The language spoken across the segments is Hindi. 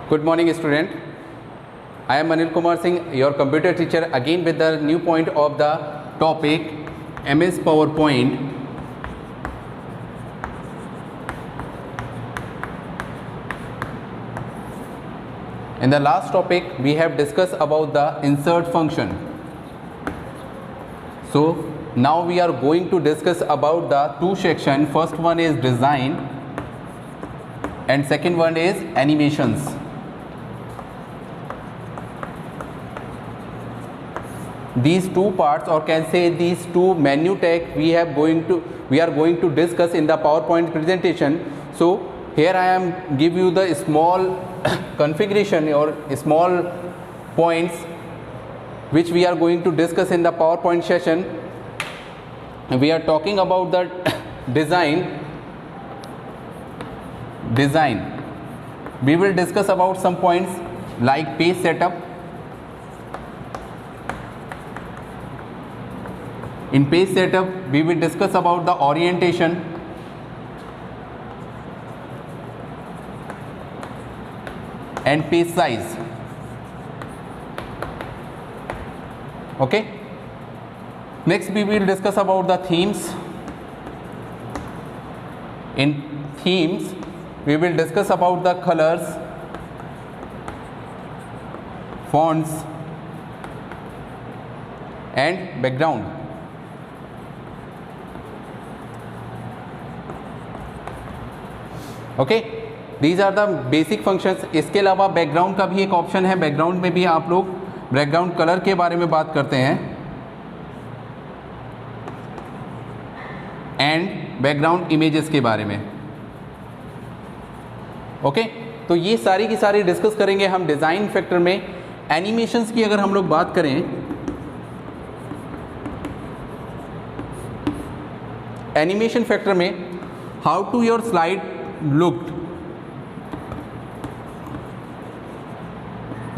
Good morning, student. I am Anil Kumar Singh, your computer teacher, again with the new point of the topic MS PowerPoint. In the last topic, we have discussed about the insert function. So now we are going to discuss about the two sections. First one is design and second one is animations. These two parts, or can say these two menu tag, we are going to discuss in the PowerPoint presentation. So here I am give you the small configuration or small points which we are going to discuss in the PowerPoint session. We are talking about the design. We will discuss about some points like page setup. In page setup, we will discuss about the orientation, and page size. Okay. Next, we will discuss about the themes. In themes, we will discuss about the colors, fonts, and background. Okay, these are the basic functions. इसके अलावा बैकग्राउंड का भी एक ऑप्शन है. बैकग्राउंड में भी आप लोग बैकग्राउंड कलर के बारे में बात करते हैं एंड बैकग्राउंड इमेजेस के बारे में. ओके, तो ये सारी की सारी डिस्कस करेंगे हम डिज़ाइन फैक्टर में. एनिमेशंस की अगर हम लोग बात करें, एनिमेशन फैक्टर में how to your slide looked,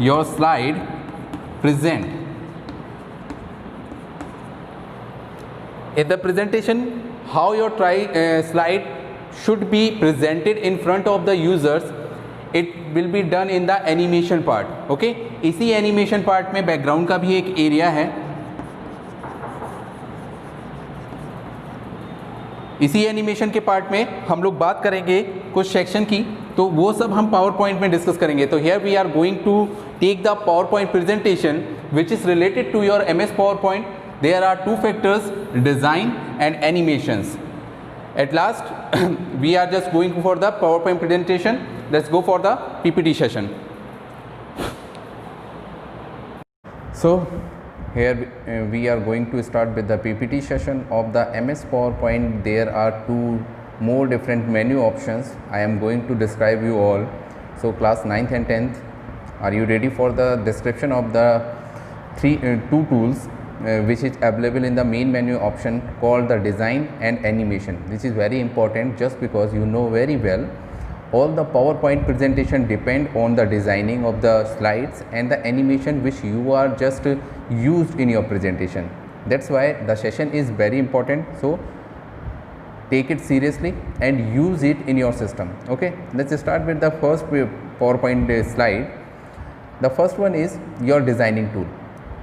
your slide present. In the presentation, how your slide should be presented in front of the users, it will be done in the animation part. Okay, इसी animation part में background का भी एक area है. इसी एनिमेशन के पार्ट में हम लोग बात करेंगे कुछ सेक्शन की, तो वो सब हम पावर पॉइंट में डिस्कस करेंगे. तो here we are going to take the PowerPoint presentation which is related to your MS PowerPoint. There are two factors, design and animations. At last we are just going for the PowerPoint presentation. Let's go for the PPT session. So here we are going to start with the PPT session of the MS PowerPoint. There are two more different menu options. I am going to describe you all. So class 9th and 10th, are you ready for the description of the two tools which is available in the main menu option called the design and animation. This is very important just because you know very well all the PowerPoint presentation depend on the designing of the slides and the animation which you are just used in your presentation. That's why the session is very important. So take it seriously and use it in your system. Okay, let's start with the first PowerPoint slide. The first one is your designing tool.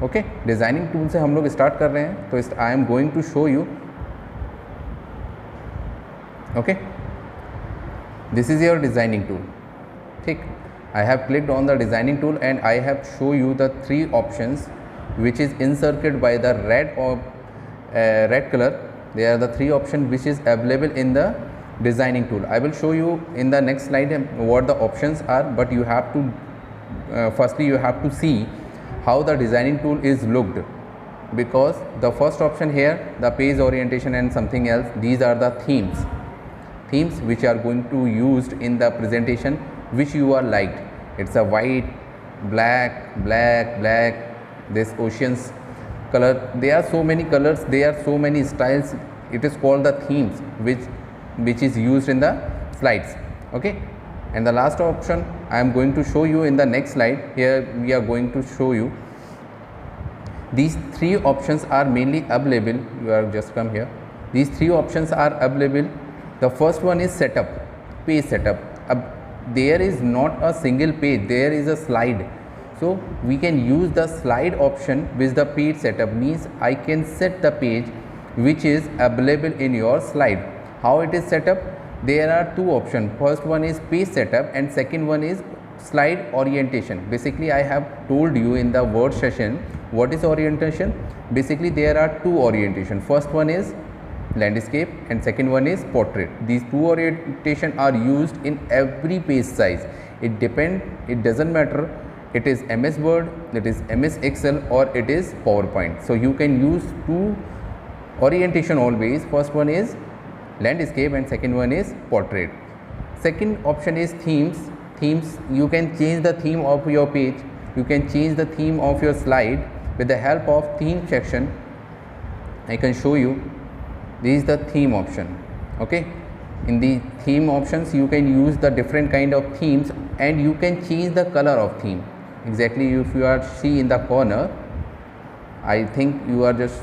Okay, designing tool से हम लोग start कर रहे हैं. तो I am going to show you. Okay, this is your designing tool. ठीक, I have clicked on the designing tool and I have show you the three options which is inserted by the red color. They are the three options which is available in the designing tool. I will show you in the next slide what the options are, but you have to firstly you have to see how the designing tool is looked, because the first option here, the page orientation and something else, these are the themes which are going to used in the presentation which you are liked. It's a white, black, this oceans color. There are so many colors, there are so many styles. It is called the themes which is used in the slides. Okay, and the last option I am going to show you in the next slide. Here we are going to show you these three options are mainly available. You are just come here. These three options are available. The first one is setup, page setup. अब there is not a single page, there is a slide. So we can use the slide option with the page setup, means I can set the page which is available in your slide. How it is set up? There are two options. First one is page setup and second one is slide orientation. Basically I have told you in the word session what is orientation. Basically there are two orientation. First one is landscape and second one is portrait. These two orientation are used in every page size. It doesn't matter it is MS Word, it is MS Excel or it is PowerPoint. So you can use two orientation always. First one is landscape and second one is portrait. Second option is themes. You can change the theme of your page, you can change the theme of your slide with the help of theme section. I can show you. This is the theme option. Okay, in the theme options you can use the different kind of themes and you can change the color of theme. Exactly, if you are see in the corner, I think you are just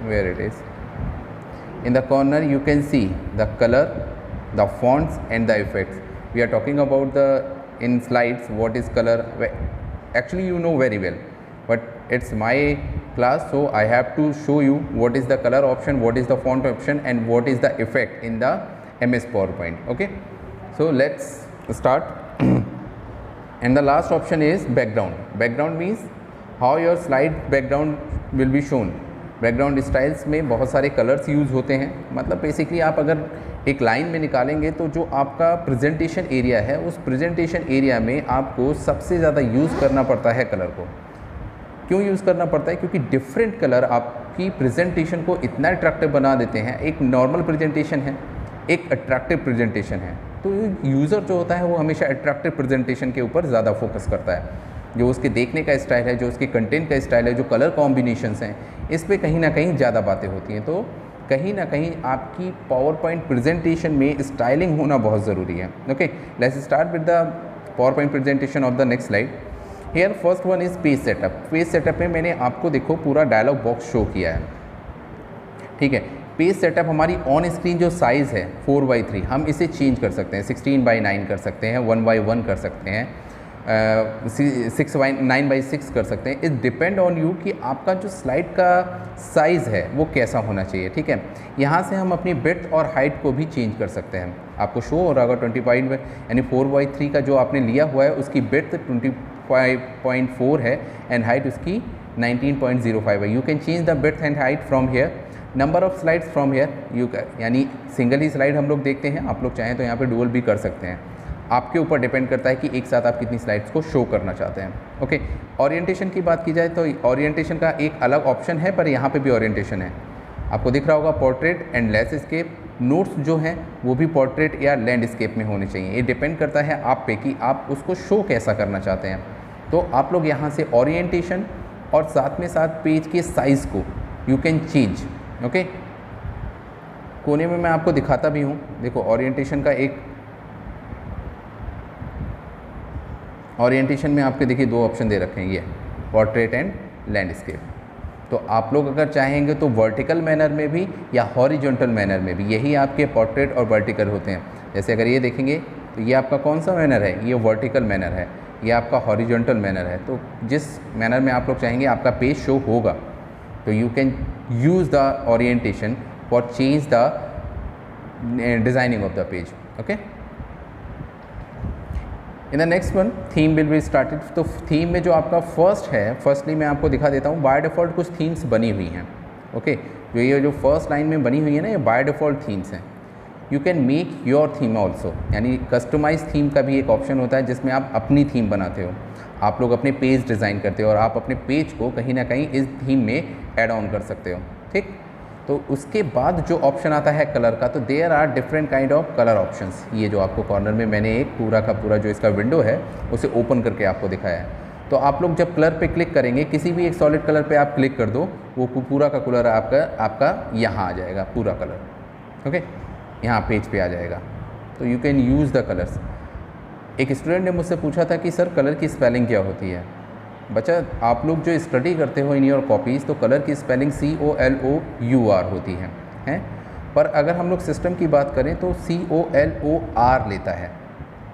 where it is in the corner, you can see the color, the fonts and the effects. We are talking about the in slides what is color. Actually you know very well, but it's my class, so I have to show you what is the color option, what is the font option and what is the effect in the MS PowerPoint. Okay, so let's start. And the last option is background. Background means how your slide background will be shown. Background styles में बहुत सारे कलर्स यूज़ होते हैं. मतलब बेसिकली आप अगर एक लाइन में निकालेंगे तो जो आपका प्रेजेंटेशन एरिया है उस प्रेजेंटेशन एरिया में आपको सबसे ज़्यादा यूज़ करना पड़ता है कलर को. क्यों यूज़ करना पड़ता है? क्योंकि डिफरेंट कलर आपकी प्रेजेंटेशन को इतना अट्रैक्टिव बना देते हैं. एक नॉर्मल प्रेजेंटेशन है, एक अट्रैक्टिव प्रेजेंटेशन है, तो यूज़र जो होता है वो हमेशा अट्रैक्टिव प्रेजेंटेशन के ऊपर ज़्यादा फोकस करता है. जो उसके देखने का स्टाइल है, जो उसके कंटेंट का स्टाइल है, जो कलर कॉम्बिनेशंस हैं, इस पे कहीं ना कहीं ज़्यादा बातें होती हैं. तो कहीं ना कहीं आपकी पावर पॉइंट प्रेजेंटेशन में स्टाइलिंग होना बहुत ज़रूरी है. Okay, let's start with the PowerPoint presentation of the next slide. Here first one is page setup. Page setup में मैंने आपको देखो पूरा डायलॉग बॉक्स शो किया है. ठीक है, पेज सेटअप हमारी ऑन स्क्रीन जो साइज़ है 4x3, हम इसे चेंज कर सकते हैं. 16x9 कर सकते हैं, 1x1 कर सकते हैं, 9x6 कर सकते हैं. इट डिपेंड ऑन यू कि आपका जो स्लाइड का साइज़ है वो कैसा होना चाहिए. ठीक है, यहाँ से हम अपनी विड्थ और हाइट को भी चेंज कर सकते हैं. आपको शो हो रहा होगा 25 यानी 4x3 का जो आपने लिया हुआ है उसकी विड्थ 25.4 है एंड हाइट उसकी 19.05 है. You can change the width and height from here. Number of slides from here यानी सिंगल ही स्लाइड हम लोग देखते हैं, आप लोग चाहें तो यहाँ पे डुअल भी कर सकते हैं. आपके ऊपर डिपेंड करता है कि एक साथ आप कितनी स्लाइड्स को शो करना चाहते हैं. ओके, ओरिएंटेशन की बात की जाए तो ओरिएंटेशन का एक अलग ऑप्शन है, पर यहाँ पे भी ओरिएंटेशन है. आपको दिख रहा होगा पोर्ट्रेट एंड लैंडस्केप. नोट्स जो हैं वो भी पोर्ट्रेट या लैंडस्केप में होने चाहिए. ये डिपेंड करता है आप पे कि आप उसको शो कैसा करना चाहते हैं. तो आप लोग यहाँ से ओरिएंटेशन और साथ में साथ पेज के साइज़ को यू कैन चेंज. ओके, कोने में मैं आपको दिखाता भी हूँ. देखो ओरिएंटेशन का एक ओरिएंटेशन में आपके देखिए दो ऑप्शन दे रखे हैं, ये पोर्ट्रेट एंड लैंडस्केप. तो आप लोग अगर चाहेंगे तो वर्टिकल मैनर में भी या हॉरिजॉन्टल मैनर में भी, यही आपके पोर्ट्रेट और वर्टिकल होते हैं. जैसे अगर ये देखेंगे तो ये आपका कौन सा मैनर है, ये वर्टिकल मैनर है, ये आपका हॉरिजॉन्टल मैनर है. तो जिस मैनर में आप लोग चाहेंगे आपका पेज शो होगा, तो you can use the orientation for change the designing of the page. Okay, in the next one theme will be started. तो थीम में जो आपका फर्स्ट है, फर्स्टली मैं आपको दिखा देता हूँ. बाय डिफ़ॉल्ट कुछ थीम्स बनी हुई हैं. ओके, जो ये जो फर्स्ट लाइन में बनी हुई है ना, ये बाय डिफ़ॉल्ट थीम्स हैं. You can make your theme also, यानी कस्टमाइज थीम का भी एक ऑप्शन होता है जिसमें आप अपनी थीम बनाते हो. आप लोग अपने पेज डिज़ाइन करते हो और आप अपने पेज को कहीं ना कहीं इस थीम में ऐड ऑन कर सकते हो. ठीक, तो उसके बाद जो ऑप्शन आता है कलर का, तो there are different kind of colour options. ये जो आपको कॉर्नर में मैंने एक पूरा का पूरा जो इसका विंडो है उसे ओपन करके आपको दिखाया है. तो आप लोग जब कलर पे क्लिक करेंगे, किसी भी एक सॉलिड कलर पे आप क्लिक कर दो, वो पूरा का कलर आपका यहाँ आ जाएगा, पूरा कलर. ओके, यहाँ पेज पे आ जाएगा. तो you can use the colours. एक स्टूडेंट ने मुझसे पूछा था कि सर कलर की स्पेलिंग क्या होती है. बच्चा, आप लोग जो स्टडी करते हो इन योर कॉपीज़, तो कलर की स्पेलिंग COLOUR होती है. पर अगर हम लोग सिस्टम की बात करें तो COLOR लेता है,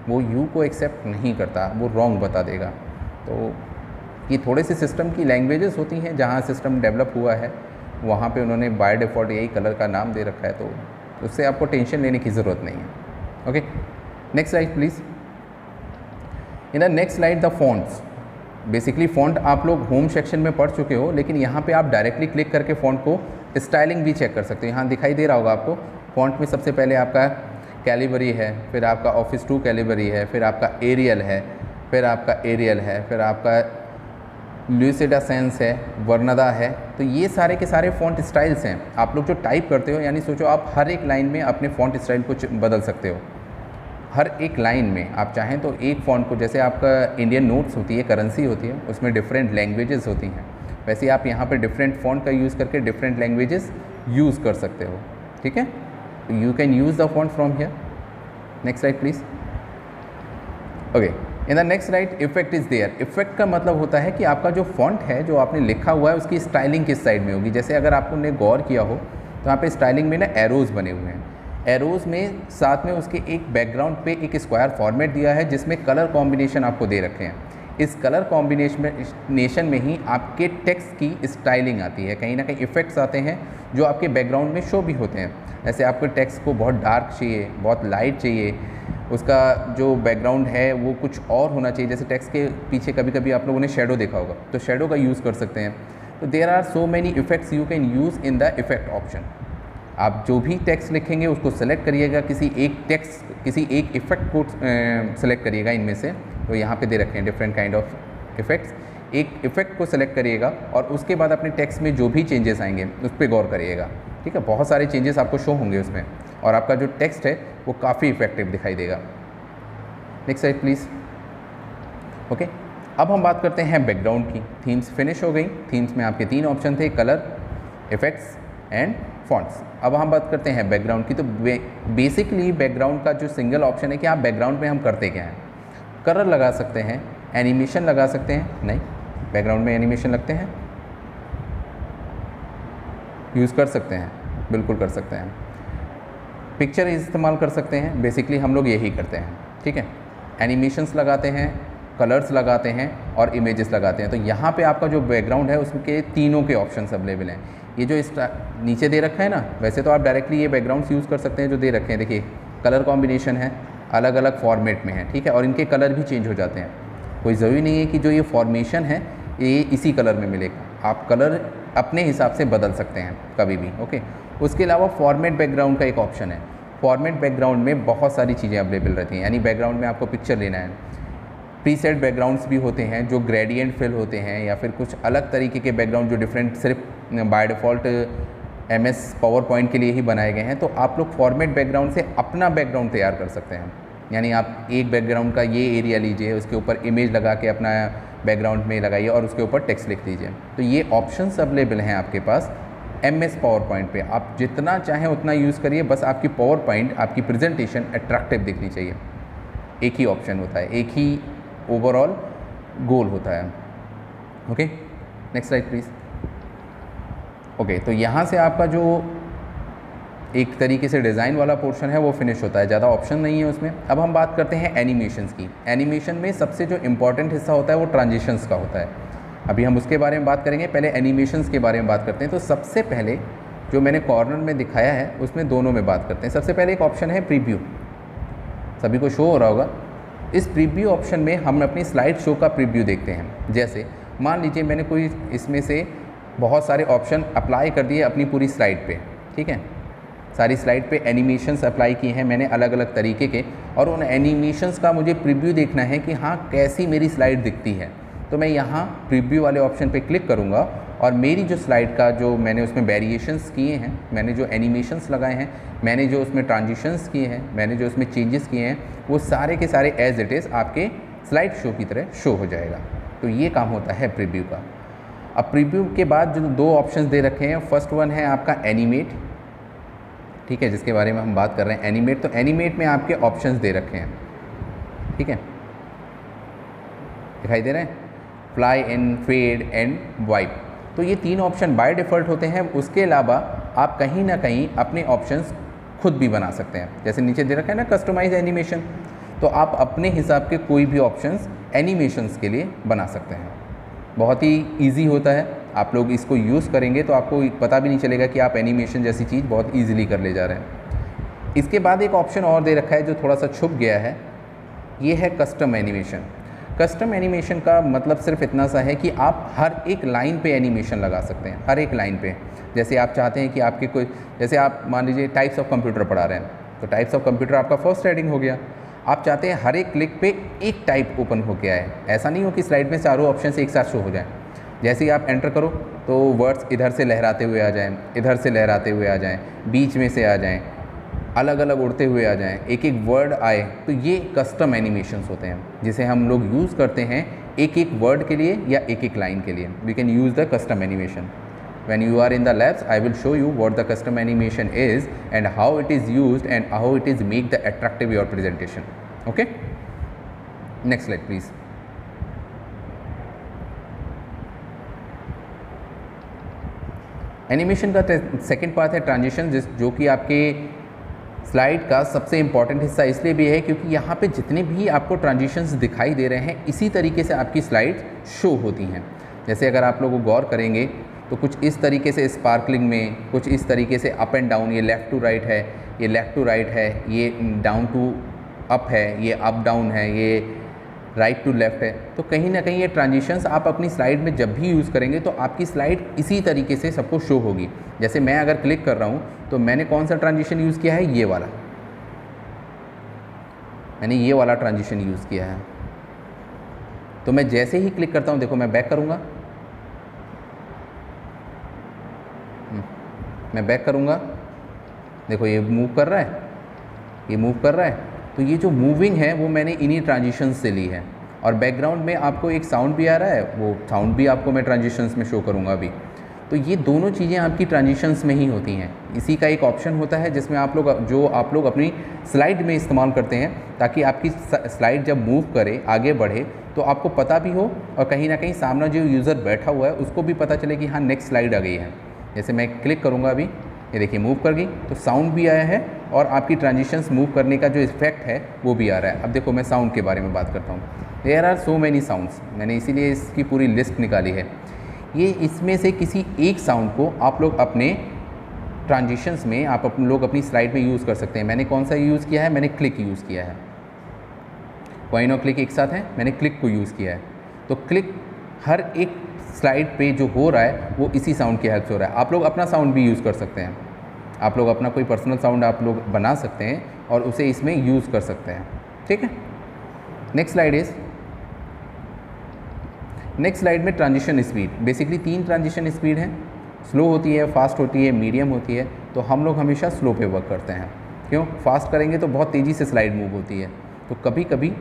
वो U को एक्सेप्ट नहीं करता, वो रॉन्ग बता देगा। तो ये थोड़े से सिस्टम की लैंग्वेजेस होती हैं जहाँ सिस्टम डेवलप हुआ है, वहाँ पे उन्होंने बाय डिफ़ॉल्ट यही कलर का नाम दे रखा है, तो उससे आपको टेंशन लेने की ज़रूरत नहीं है। Okay, next slide please. In the next slide the fonts. Basically font आप लोग होम सेक्शन में पढ़ चुके हो, लेकिन यहाँ पे आप डायरेक्टली क्लिक करके फ़ॉन्ट को स्टाइलिंग भी चेक कर सकते हो। यहाँ दिखाई दे रहा होगा आपको, फ़ॉन्ट में सबसे पहले आपका कैलिबरी है, फिर आपका ऑफिस 2 कैलिबरी है, फिर आपका एरियल है, फिर आपका एरियल है, फिर आपका ल्यूसिडा सेंस है, वर्नदा है। तो ये सारे के सारे फ़ॉन्ट स्टाइल्स हैं। आप लोग जो टाइप करते हो, यानी सोचो आप हर एक लाइन में अपने फ़ॉन्ट स्टाइल को बदल सकते हो। हर एक लाइन में आप चाहें तो एक फ़ॉन्ट को, जैसे आपका इंडियन नोट्स होती है, करेंसी होती है, उसमें डिफरेंट लैंग्वेजेस होती हैं, वैसे आप यहाँ पे डिफरेंट फ़ॉन्ट का यूज़ करके डिफरेंट लैंग्वेजेस यूज़ कर सकते हो। ठीक है, you can use the font from here. Next slide please. Okay, in the next slide effect is there. Effect का मतलब होता है कि आपका जो फ़ॉन्ट है, जो आपने लिखा हुआ है, उसकी स्टाइलिंग किस साइड में होगी। जैसे अगर आपने गौर किया हो तो यहाँ पे स्टाइलिंग में ना एरोज़ बने हुए हैं। एरोज़ में साथ में उसके एक बैकग्राउंड पे एक स्क्वायर फॉर्मेट दिया है जिसमें कलर कॉम्बिनेशन आपको दे रखे हैं। इस कलर कॉम्बिनेशन में ही आपके टेक्स्ट की स्टाइलिंग आती है। कहीं ना कहीं इफ़ेक्ट्स आते हैं जो आपके बैकग्राउंड में शो भी होते हैं। जैसे आपके टेक्स्ट को बहुत डार्क चाहिए, बहुत लाइट चाहिए, उसका जो बैकग्राउंड है वो कुछ और होना चाहिए। जैसे टेक्स्ट के पीछे कभी कभी आप लोगों ने शेडो देखा होगा, तो शेडो का यूज़ कर सकते हैं। तो there are so many effects you can use in the effect option. आप जो भी टेक्स्ट लिखेंगे उसको सेलेक्ट करिएगा, किसी एक इफ़ेक्ट को सेलेक्ट करिएगा इनमें से। तो यहाँ पे दे रखे हैं डिफरेंट काइंड ऑफ इफ़ेक्ट्स। एक इफ़ेक्ट को सेलेक्ट करिएगा और उसके बाद अपने टेक्स्ट में जो भी चेंजेस आएंगे उस पर गौर करिएगा। ठीक है, बहुत सारे चेंजेस आपको शो होंगे उसमें और आपका जो टेक्स्ट है वो काफ़ी इफेक्टिव दिखाई देगा। Next slide please. ओके, अब हम बात करते हैं बैकग्राउंड की। थीम्स फिनिश हो गई। थीम्स में आपके 3 ऑप्शन थे, कलर, इफ़ेक्ट्स एंड फॉन्ट्स। अब हम बात करते हैं बैकग्राउंड की। तो बेसिकली बैकग्राउंड का जो सिंगल ऑप्शन है कि आप बैकग्राउंड में हम करते क्या हैं। कलर लगा सकते हैं, एनिमेशन लगा सकते हैं। नहीं, बैकग्राउंड में एनिमेशन लगते हैं, यूज़ कर सकते हैं, बिल्कुल कर सकते हैं। पिक्चर इस्तेमाल कर सकते हैं, बेसिकली हम लोग यही करते हैं। ठीक है, एनिमेशंस लगाते हैं, कलर्स लगाते हैं और इमेजेस लगाते हैं। तो यहाँ पे आपका जो बैकग्राउंड है उसके तीनों के ऑप्शंस अवेलेबल हैं। ये जो नीचे दे रखा है ना, वैसे तो आप डायरेक्टली ये बैकग्राउंड्स यूज़ कर सकते हैं जो दे रखे हैं। देखिए, कलर कॉम्बिनेशन है, अलग अलग फॉर्मेट में है। ठीक है, और इनके कलर भी चेंज हो जाते हैं। कोई ज़रूरी नहीं है कि जो ये फॉर्मेशन है ये इसी कलर में मिलेगा। आप कलर अपने हिसाब से बदल सकते हैं कभी भी। ओके, उसके अलावा फॉर्मेट बैकग्राउंड का एक ऑप्शन है। फॉर्मेट बैकग्राउंड में बहुत सारी चीज़ें अवेलेबल रहती हैं। यानी बैकग्राउंड में आपको पिक्चर लेना है, प्रीसेट बैकग्राउंड्स भी होते हैं जो ग्रेडियंट फिल होते हैं, या फिर कुछ अलग तरीके के बैकग्राउंड जो डिफरेंट सिर्फ by default MS power point के लिए ही बनाए गए हैं। तो आप लोग फॉर्मेट बैकग्राउंड से अपना बैकग्राउंड तैयार कर सकते हैं। यानी आप एक बैकग्राउंड का ये एरिया लीजिए, उसके ऊपर इमेज लगा के अपना बैकग्राउंड में लगाइए और उसके ऊपर टेक्स्ट लिख दीजिए। तो ये ऑप्शंस अवेलेबल हैं आपके पास MS पावर पॉइंट पे। आप जितना चाहें उतना यूज़ करिए, बस आपकी पावर पॉइंट, आपकी प्रेजेंटेशन अट्रैक्टिव दिखनी चाहिए। एक ही ऑप्शन होता है, एक ही ओवरऑल गोल होता है। Okay, next slide please. Okay, तो यहाँ से आपका जो एक तरीके से डिज़ाइन वाला पोर्शन है वो फिनिश होता है, ज़्यादा ऑप्शन नहीं है उसमें। अब हम बात करते हैं एनिमेशंस की। एनिमेशन में सबसे जो इम्पॉर्टेंट हिस्सा होता है वो ट्रांजिशंस का होता है। अभी हम उसके बारे में बात करेंगे, पहले एनिमेशंस के बारे में बात करते हैं। तो सबसे पहले जो मैंने कॉर्नर में दिखाया है उसमें दोनों में बात करते हैं। सबसे पहले एक ऑप्शन है प्रीव्यू, सभी को शो हो रहा होगा। इस प्रीव्यू ऑप्शन में हम अपनी स्लाइड शो का प्रीव्यू देखते हैं। जैसे मान लीजिए मैंने कोई इसमें से बहुत सारे ऑप्शन अप्लाई कर दिए अपनी पूरी स्लाइड पे। ठीक है, सारी स्लाइड पे एनिमेशंस अप्लाई किए हैं मैंने अलग अलग तरीके के, और उन एनिमेशंस का मुझे प्रीव्यू देखना है कि हाँ कैसी मेरी स्लाइड दिखती है। तो मैं यहाँ प्रीव्यू वाले ऑप्शन पे क्लिक करूँगा और मेरी जो स्लाइड का जो मैंने उसमें वेरिएशंस किए हैं, मैंने जो एनिमेशंस लगाए हैं, मैंने जो उसमें ट्रांजिशंस किए हैं, मैंने जो उसमें चेंजेस किए हैं, वो सारे के सारे एज इट इज़ आपके स्लाइड शो की तरह शो हो जाएगा। तो ये काम होता है प्रीव्यू का। अब प्रीव्यू के बाद जो 2 ऑप्शंस दे रखे हैं, फर्स्ट वन है आपका एनिमेट। ठीक है, जिसके बारे में हम बात कर रहे हैं एनिमेट। तो एनिमेट में आपके ऑप्शंस दे रखे हैं। ठीक है, दिखाई दे रहे हैं, fly in, fade and wipe. तो ये 3 ऑप्शन बाय डिफ़ॉल्ट होते हैं। उसके अलावा आप कहीं ना कहीं अपने ऑप्शंस खुद भी बना सकते हैं। जैसे नीचे दे रखा है ना कस्टमाइज एनिमेशन, तो आप अपने हिसाब के कोई भी ऑप्शंस एनिमेशंस के लिए बना सकते हैं। बहुत ही ईजी होता है, आप लोग इसको यूज़ करेंगे तो आपको पता भी नहीं चलेगा कि आप एनिमेशन जैसी चीज़ बहुत ईजिली कर ले जा रहे हैं। इसके बाद एक ऑप्शन और दे रखा है जो थोड़ा सा छुप गया है, ये है कस्टम एनिमेशन। कस्टम एनिमेशन का मतलब सिर्फ इतना सा है कि आप हर एक लाइन पे एनिमेशन लगा सकते हैं, हर एक लाइन पे। जैसे आप चाहते हैं कि आपके कोई, जैसे आप मान लीजिए टाइप्स ऑफ कंप्यूटर पढ़ा रहे हैं, तो टाइप्स ऑफ कंप्यूटर आपका फर्स्ट हेडिंग हो गया। आप चाहते हैं हर एक क्लिक पे एक टाइप ओपन हो के आए, ऐसा नहीं हो कि स्लाइड में चारों ऑप्शन से एक साथ शो हो जाए। जैसे ही आप एंटर करो तो वर्ड्स इधर से लहराते हुए आ जाएं, इधर से लहराते हुए आ जाएं, बीच में से आ जाएं, अलग अलग उड़ते हुए आ जाएं, एक एक वर्ड आए। तो ये कस्टम एनिमेशंस होते हैं जिसे हम लोग यूज़ करते हैं एक एक वर्ड के लिए या एक एक लाइन के लिए। We can use the custom animation. When you are in the labs, I will show you what the custom animation is and how it is used and how it is make the attractive your presentation. Okay? Next slide please. Animation का सेकेंड पार्ट है ट्रांजिशन, जो कि आपके स्लाइड का सबसे इम्पॉर्टेंट हिस्सा इसलिए भी है क्योंकि यहाँ पे जितने भी आपको ट्रांजिशंस दिखाई दे रहे हैं इसी तरीके से आपकी स्लाइड शो होती हैं। जैसे अगर आप लोग गौर करेंगे तो कुछ इस तरीके से स्पार्कलिंग में, कुछ इस तरीके से अप एंड डाउन, ये लेफ़्ट टू राइट है, ये लेफ़्ट टू राइट है, ये डाउन टू अप है, ये अप डाउन है, ये राइट टू लेफ़्ट है। तो कहीं ना कहीं ये ट्रांजिशंस आप अपनी स्लाइड में जब भी यूज़ करेंगे तो आपकी स्लाइड इसी तरीके से सबको शो होगी। जैसे मैं अगर क्लिक कर रहा हूँ तो मैंने कौन सा ट्रांजिशन यूज़ किया है, ये वाला, मैंने ये वाला ट्रांजिशन यूज़ किया है। तो मैं जैसे ही क्लिक करता हूँ, देखो मैं बैक करूँगा, मैं बैक करूँगा, देखो ये मूव कर रहा है, ये मूव कर रहा है। तो ये जो मूविंग है वो मैंने इन्हीं ट्रांजिशंस से ली है। और बैकग्राउंड में आपको एक साउंड भी आ रहा है, वो साउंड भी आपको मैं ट्रांजिशंस में शो करूँगा अभी। तो ये दोनों चीज़ें आपकी ट्रांजिशंस में ही होती हैं। इसी का एक ऑप्शन होता है जिसमें आप लोग अपनी स्लाइड में इस्तेमाल करते हैं ताकि आपकी स्लाइड जब मूव करे, आगे बढ़े, तो आपको पता भी हो और कहीं ना कहीं सामने जो यूज़र बैठा हुआ है उसको भी पता चले कि हाँ नेक्स्ट स्लाइड आ गई है। जैसे मैं क्लिक करूँगा अभी, ये देखिए मूव कर गई, तो साउंड भी आया है और आपकी ट्रांजिशंस मूव करने का जो इफेक्ट है वो भी आ रहा है। अब देखो मैं साउंड के बारे में बात करता हूँ। There are so many sounds, मैंने इसीलिए इसकी पूरी लिस्ट निकाली है। ये इसमें से किसी एक साउंड को आप लोग अपने ट्रांजिशंस में लोग अपनी स्लाइड में यूज़ कर सकते हैं। मैंने कौन सा यूज़ किया है, मैंने क्लिक यूज़ किया है। कॉइन और क्लिक एक साथ है, मैंने क्लिक को यूज़ किया है। तो क्लिक हर एक स्लाइड पे जो हो रहा है वो इसी साउंड की हेल्प से हो रहा है। आप लोग अपना साउंड भी यूज़ कर सकते हैं, आप लोग अपना कोई पर्सनल साउंड आप लोग बना सकते हैं और उसे इसमें यूज़ कर सकते हैं। ठीक है, नेक्स्ट स्लाइड में transition speed. Basically 3 transition speed हैं, स्लो होती है, फास्ट होती है, मीडियम होती है। तो हम लोग हमेशा स्लो पे वर्क करते हैं। क्यों? फास्ट करेंगे तो बहुत तेज़ी से स्लाइड मूव होती है, तो कभी कभी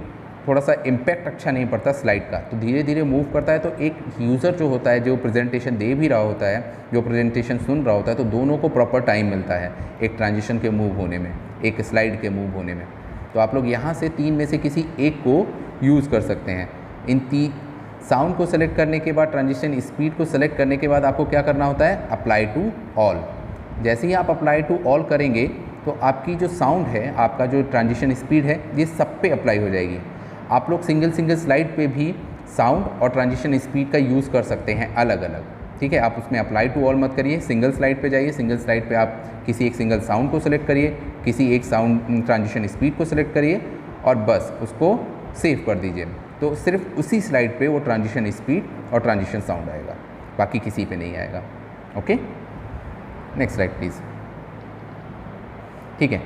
थोड़ा सा इम्पैक्ट अच्छा नहीं पड़ता स्लाइड का, तो धीरे धीरे मूव करता है। तो एक यूज़र जो होता है, जो प्रेजेंटेशन दे भी रहा होता है, जो प्रेजेंटेशन सुन रहा होता है, तो दोनों को प्रॉपर टाइम मिलता है एक ट्रांजिशन के मूव होने में, एक स्लाइड के मूव होने में। तो आप लोग यहाँ से 3 में से किसी एक को यूज़ कर सकते हैं। इन साउंड को सेलेक्ट करने के बाद, ट्रांजिशन स्पीड को सेलेक्ट करने के बाद आपको क्या करना होता है, अप्लाई टू ऑल। जैसे ही आप अप्लाई टू ऑल करेंगे तो आपकी जो साउंड है, आपका जो ट्रांजिशन स्पीड है, ये सब पे अप्लाई हो जाएगी। आप लोग सिंगल स्लाइड पे भी साउंड और ट्रांजिशन स्पीड का यूज़ कर सकते हैं अलग अलग। ठीक है, आप उसमें अप्लाई टू ऑल मत करिए, सिंगल स्लाइड पे जाइए। सिंगल स्लाइड पे आप किसी एक सिंगल साउंड को सिलेक्ट करिए, किसी एक साउंड ट्रांजिशन स्पीड को सिलेक्ट करिए और बस उसको सेव कर दीजिए। तो सिर्फ उसी स्लाइड पे वो ट्रांजिशन स्पीड और ट्रांजिशन साउंड आएगा, बाकी किसी पे नहीं आएगा। Okay, next slide please. ठीक है,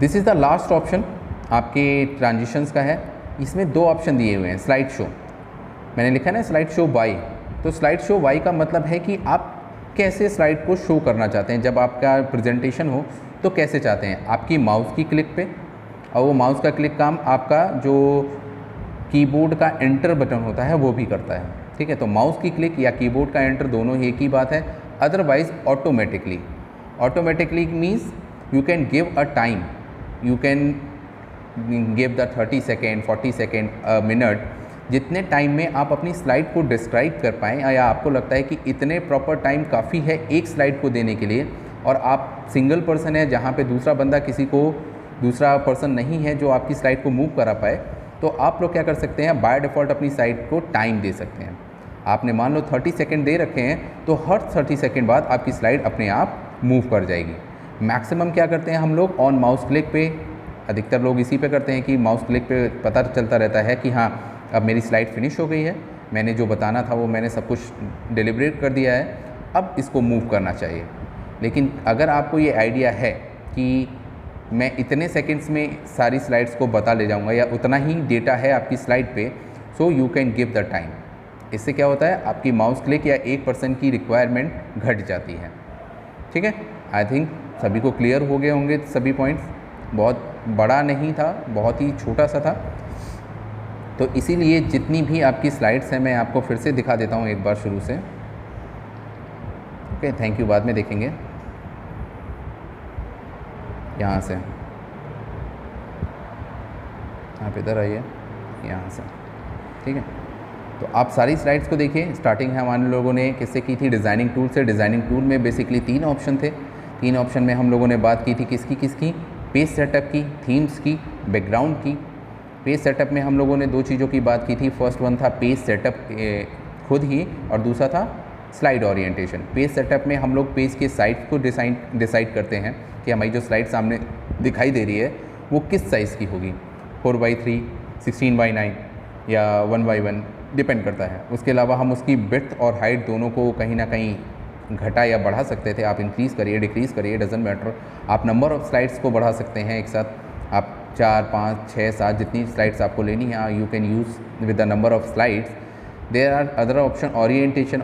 this is the last option आपके ट्रांजिशंस का है। इसमें 2 ऑप्शन दिए हुए हैं। स्लाइड शो, मैंने लिखा है ना स्लाइड शो बाय। तो स्लाइड शो बाय का मतलब है कि आप कैसे स्लाइड को शो करना चाहते हैं। जब आपका प्रेजेंटेशन हो तो कैसे चाहते हैं, आपकी माउस की क्लिक पे, और वो माउस का क्लिक काम आपका जो कीबोर्ड का एंटर बटन होता है वो भी करता है। ठीक है, तो माउस की क्लिक या कीबोर्ड का एंटर दोनों ही एक ही बात है। Otherwise automatically means you can give a time, you can give the 30 second, 40 second, minute, जितने टाइम में आप अपनी स्लाइड को डिस्क्राइब कर पाएँ, या आपको लगता है कि इतने प्रॉपर टाइम काफ़ी है एक स्लाइड को देने के लिए, और आप सिंगल पर्सन है जहाँ पे दूसरा पर्सन नहीं है जो आपकी स्लाइड को मूव करा पाए, तो आप लोग क्या कर सकते हैं, बाय डिफ़ॉल्ट अपनी स्लाइड को टाइम दे सकते हैं। आपने मान लो 30 सेकेंड दे रखे हैं, तो हर 30 सेकेंड बाद आपकी स्लाइड अपने आप मूव कर जाएगी। मैक्सिमम क्या करते हैं हम लोग, ऑन माउस क्लिक पे, अधिकतर लोग इसी पे करते हैं कि माउस क्लिक पे पता चलता रहता है कि हाँ अब मेरी स्लाइड फिनिश हो गई है, मैंने जो बताना था वो मैंने सब कुछ डिलीवरेट कर दिया है, अब इसको मूव करना चाहिए। लेकिन अगर आपको ये आइडिया है कि मैं इतने सेकंड्स में सारी स्लाइड्स को बता ले जाऊंगा या उतना ही डेटा है आपकी स्लाइड पे, so you can give the time. इससे क्या होता है, आपकी माउस क्लिक या 1% की रिक्वायरमेंट घट जाती है। ठीक है, आई थिंक सभी को क्लियर हो गए होंगे सभी पॉइंट्स। बहुत बड़ा नहीं था, बहुत ही छोटा सा था। तो इसीलिए जितनी भी आपकी स्लाइड्स हैं मैं आपको फिर से दिखा देता हूँ एक बार शुरू से। ओके, थैंक यू, बाद में देखेंगे। यहाँ से आप इधर आइए, यहाँ से, ठीक है। तो आप सारी स्लाइड्स को देखिए। स्टार्टिंग है हमारे लोगों ने किससे की थी, डिज़ाइनिंग टूल से। डिज़ाइनिंग टूल में बेसिकली 3 ऑप्शन थे। 3 ऑप्शन में हम लोगों ने बात की थी किसकी, पेज सेटअप की, थीम्स की, बैकग्राउंड की। पेज सेटअप में हम लोगों ने 2 चीज़ों की बात की थी। फर्स्ट वन था पेज सेटअप खुद ही, और दूसरा था स्लाइड ओरिएंटेशन। पेज सेटअप में हम लोग पेज के साइज को डिसाइड करते हैं कि हमारी जो स्लाइड सामने दिखाई दे रही है वो किस साइज़ की होगी, 4x3, 16x9 या 1x1, डिपेंड करता है। उसके अलावा हम उसकी विड्थ और हाइट दोनों को कहीं ना कहीं घटा या बढ़ा सकते थे। आप इंक्रीज़ करिए, डिक्रीज़ करिए, डजेंट मैटर। आप नंबर ऑफ़ स्लाइड्स को बढ़ा सकते हैं एक साथ। आप 4, 5, 6, 7 जितनी स्लाइड्स आपको लेनी है, you can use with the number of slides. There are other option,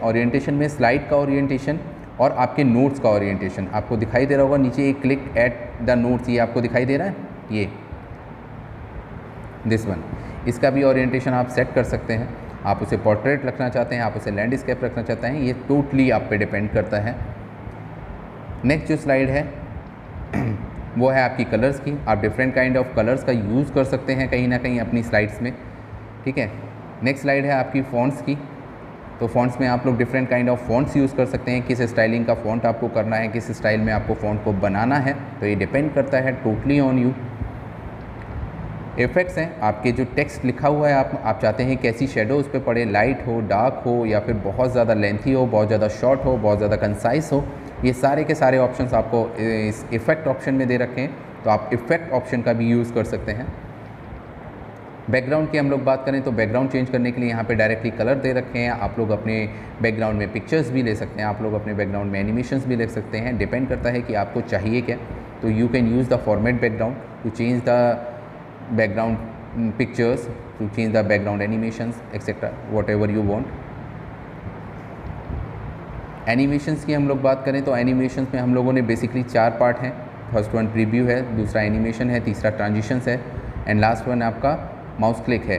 orientation में स्लाइड का ओरिएंटेशन और आपके नोट्स का ओरिएंटेशन आपको दिखाई दे रहा होगा नीचे, एक क्लिक एट द नोट्स, ये आपको दिखाई दे रहा है, ये दिस वन। इसका भी ओरिएंटेशन आप सेट कर सकते हैं। आप उसे पोर्ट्रेट रखना चाहते हैं, आप उसे लैंडस्केप रखना चाहते हैं, ये टोटली आप पे डिपेंड करता है। नेक्स्ट जो स्लाइड है वो है आपकी कलर्स की। आप डिफरेंट काइंड ऑफ कलर्स का यूज़ कर सकते हैं कहीं ना कहीं अपनी स्लाइड्स में, ठीक है। नेक्स्ट स्लाइड है आपकी फ़ॉन्ट्स की। तो फ़ॉन्ट्स में आप लोग different kind of fonts use कर सकते हैं। किस स्टाइलिंग का फ़ॉन्ट आपको करना है, किस स्टाइल में आपको फ़ॉन्ट को बनाना है, तो ये डिपेंड करता है टोटली ऑन यू। इफ़ेक्ट्स हैं, आपके जो टेक्स्ट लिखा हुआ है आप चाहते हैं कैसी शेडो उस पर पड़े, लाइट हो, डार्क हो, या फिर बहुत ज़्यादा लेंथी हो, बहुत ज़्यादा शॉर्ट हो, बहुत ज़्यादा कंसाइज हो, ये सारे के सारे ऑप्शंस आपको इस इफ़ेक्ट ऑप्शन में दे रखे हैं। तो आप इफ़ेक्ट ऑप्शन का भी यूज़ कर सकते हैं। बैकग्राउंड की हम लोग बात करें तो बैकग्राउंड चेंज करने के लिए यहाँ पे डायरेक्टली कलर दे रखे हैं। आप लोग अपने बैकग्राउंड में पिक्चर्स भी ले सकते हैं, आप लोग अपने बैकग्राउंड में एनिमेशंस भी ले सकते हैं, डिपेंड करता है कि आपको चाहिए क्या। तो you can use the format background to change the background pictures, to change the background animations etcetera, whatever you want. Animations की हम लोग बात करें तो एनिमेशंस में हम लोगों ने बेसिकली 4 पार्ट हैं। फर्स्ट वन प्रीव्यू है, दूसरा एनिमेशन है, तीसरा ट्रांजिशंस है, एंड लास्ट वन आपका माउस क्लिक है।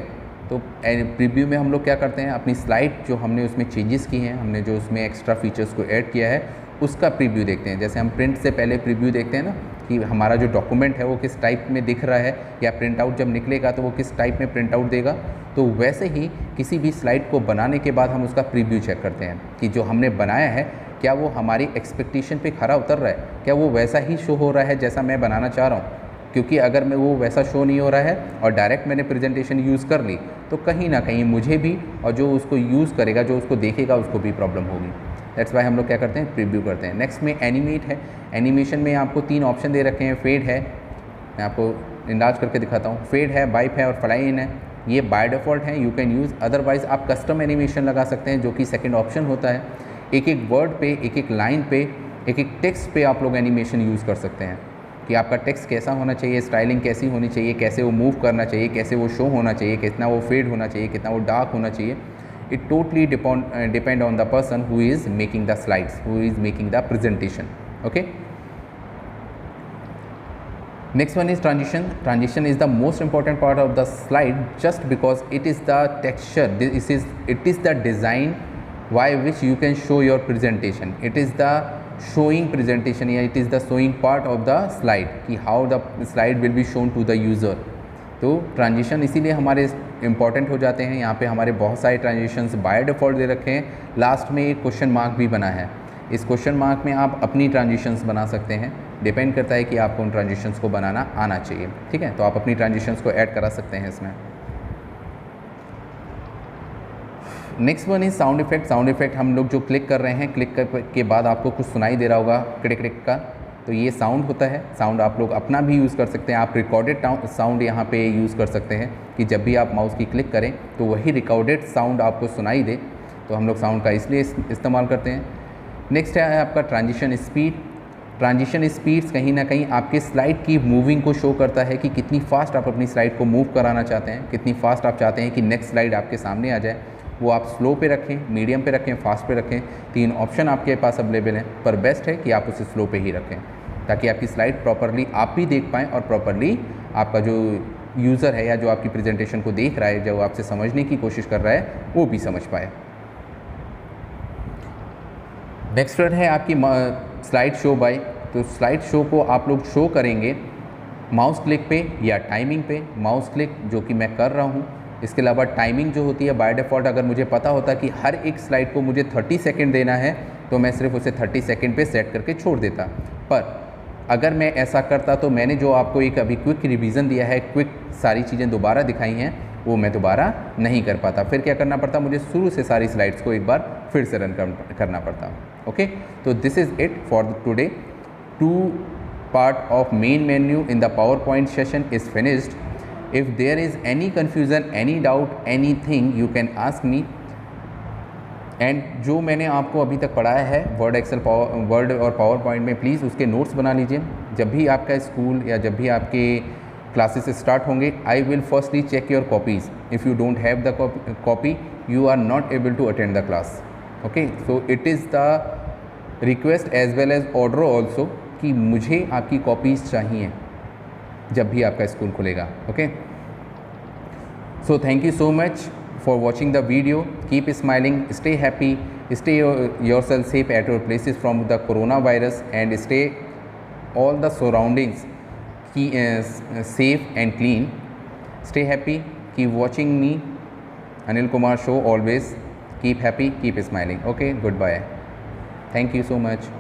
तो प्रीव्यू में हम लोग क्या करते हैं, अपनी स्लाइड जो हमने उसमें चेंजेस किए हैं, हमने जो उसमें एक्स्ट्रा फीचर्स को ऐड किया है उसका प्रीव्यू देखते हैं। जैसे हम प्रिंट से पहले प्रीव्यू देखते हैं ना, कि हमारा जो डॉक्यूमेंट है वो किस टाइप में दिख रहा है, या प्रिंट आउट जब निकलेगा तो वो किस टाइप में प्रिंट आउट देगा। तो वैसे ही किसी भी स्लाइड को बनाने के बाद हम उसका प्रीव्यू चेक करते हैं कि जो हमने बनाया है क्या वो हमारी एक्सपेक्टेशन पे खरा उतर रहा है, क्या वो वैसा ही शो हो रहा है जैसा मैं बनाना चाह रहा हूँ। क्योंकि अगर मैं वो वैसा शो नहीं हो रहा है और डायरेक्ट मैंने प्रेजेंटेशन यूज़ कर ली, तो कहीं ना कहीं मुझे भी और जो उसको यूज़ करेगा, जो उसको देखेगा, उसको भी प्रॉब्लम होगी। दैट्स वाई हम लोग क्या करते हैं, प्रीव्यू करते हैं। नेक्स्ट में एनिमेट है। एनिमेशन में आपको 3 ऑप्शन दे रखे हैं। फेड है, मैं आपको इंडाज करके दिखाता हूँ। फेड है, वाइप है और फ्लाई इन है। ये बाय डिफ़ॉल्ट है, यू कैन यूज़। अदरवाइज़ आप कस्टम एनिमेशन लगा सकते हैं, जो कि सेकेंड ऑप्शन होता है। एक एक वर्ड पे, एक एक लाइन पे, एक एक टेक्स्ट पे आप लोग एनिमेशन यूज़ कर सकते हैं कि आपका टेक्स्ट कैसा होना चाहिए, स्टाइलिंग कैसी होनी चाहिए, कैसे वो मूव करना चाहिए, कैसे वो शो होना चाहिए, कितना वो फेड होना चाहिए, कितना वो डार्क होना चाहिए। It totally depend on the person who is making the slides, who is making the presentation. Okay, next one is transition. Transition is the most important part of the slide, just because it is the texture, it is the design by which you can show your presentation. It is the showing presentation, या it is the showing part of the slide कि how the slide will be shown to the user. तो ट्रांजिशन इसीलिए हमारे इंपॉर्टेंट हो जाते हैं। यहाँ पे हमारे बहुत सारे ट्रांजिशंस बाय डिफ़ॉल्ट दे रखे हैं। लास्ट में एक क्वेश्चन मार्क भी बना है। इस क्वेश्चन मार्क में आप अपनी ट्रांजिशंस बना सकते हैं, डिपेंड करता है कि आपको उन ट्रांजिशंस को बनाना आना चाहिए, ठीक है। तो आप अपनी ट्रांजिशंस को ऐड करा सकते हैं इसमें। Next one is sound effect. Sound effect हम लोग जो क्लिक कर रहे हैं, क्लिक के बाद आपको कुछ सुनाई दे रहा होगा क्लिक क्लिक का, तो ये साउंड होता है। साउंड आप लोग अपना भी यूज़ कर सकते हैं, आप रिकॉर्डेड साउंड यहाँ पे यूज़ कर सकते हैं कि जब भी आप माउस की क्लिक करें तो वही रिकॉर्डेड साउंड आपको सुनाई दे, तो हम लोग साउंड का इसलिए इस्तेमाल करते हैं। नेक्स्ट है आपका ट्रांजिशन स्पीड। ट्रांजिशन स्पीड्स कहीं ना कहीं आपके स्लाइड की मूविंग को शो करता है कि कितनी फास्ट आप अपनी स्लाइड को मूव कराना चाहते हैं, कितनी फास्ट आप चाहते हैं कि नेक्स्ट स्लाइड आपके सामने आ जाए। वो आप स्लो पे रखें, मीडियम पे रखें, फास्ट पे रखें, 3 ऑप्शन आपके पास अवेलेबल हैं, पर बेस्ट है कि आप उसे स्लो पे ही रखें ताकि आपकी स्लाइड प्रॉपरली आप भी देख पाएँ और प्रॉपरली आपका जो यूज़र है या जो आपकी प्रेजेंटेशन को देख रहा है, जो आपसे समझने की कोशिश कर रहा है, वो भी समझ पाए। नेक्स्ट वर्ड है आपकी स्लाइड शो बाय। तो स्लाइड शो को आप लोग शो करेंगे माउस क्लिक पे या टाइमिंग पे। माउस क्लिक जो कि मैं कर रहा हूँ, इसके अलावा टाइमिंग जो होती है बाय डिफ़ॉल्ट अगर मुझे पता होता कि हर एक स्लाइड को मुझे 30 सेकेंड देना है तो मैं सिर्फ उसे 30 सेकेंड पे सेट करके छोड़ देता। पर अगर मैं ऐसा करता तो मैंने जो आपको एक अभी क्विक रिवीजन दिया है, क्विक सारी चीज़ें दोबारा दिखाई हैं, वो मैं दोबारा नहीं कर पाता। फिर क्या करना पड़ता, मुझे शुरू से सारी स्लाइड्स को एक बार फिर से रन करना पड़ता। ओके, तो this is it for today. 2 part of main menu in the PowerPoint session is finished. If there is any confusion, any doubt, anything, you can ask me. And जो मैंने आपको अभी तक पढ़ाया है वर्ड और पावर पॉइंट में, प्लीज़ उसके नोट्स बना लीजिए। जब भी आपका स्कूल या जब भी आपके क्लासेस स्टार्ट होंगे, I will firstly check your copies. If you don't have the copy, you are not able to attend the class. Okay, so it is the request as well as order also कि मुझे आपकी कॉपीज़ चाहिए जब भी आपका स्कूल खुलेगा। Okay, so thank you so much for watching the video. Keep smiling, stay happy, stay yourself safe at your places from the coronavirus, and stay all the surroundings safe and clean. Stay happy, keep watching me, Anil Kumar show always. Keep happy, keep smiling. Okay, goodbye. Thank you so much.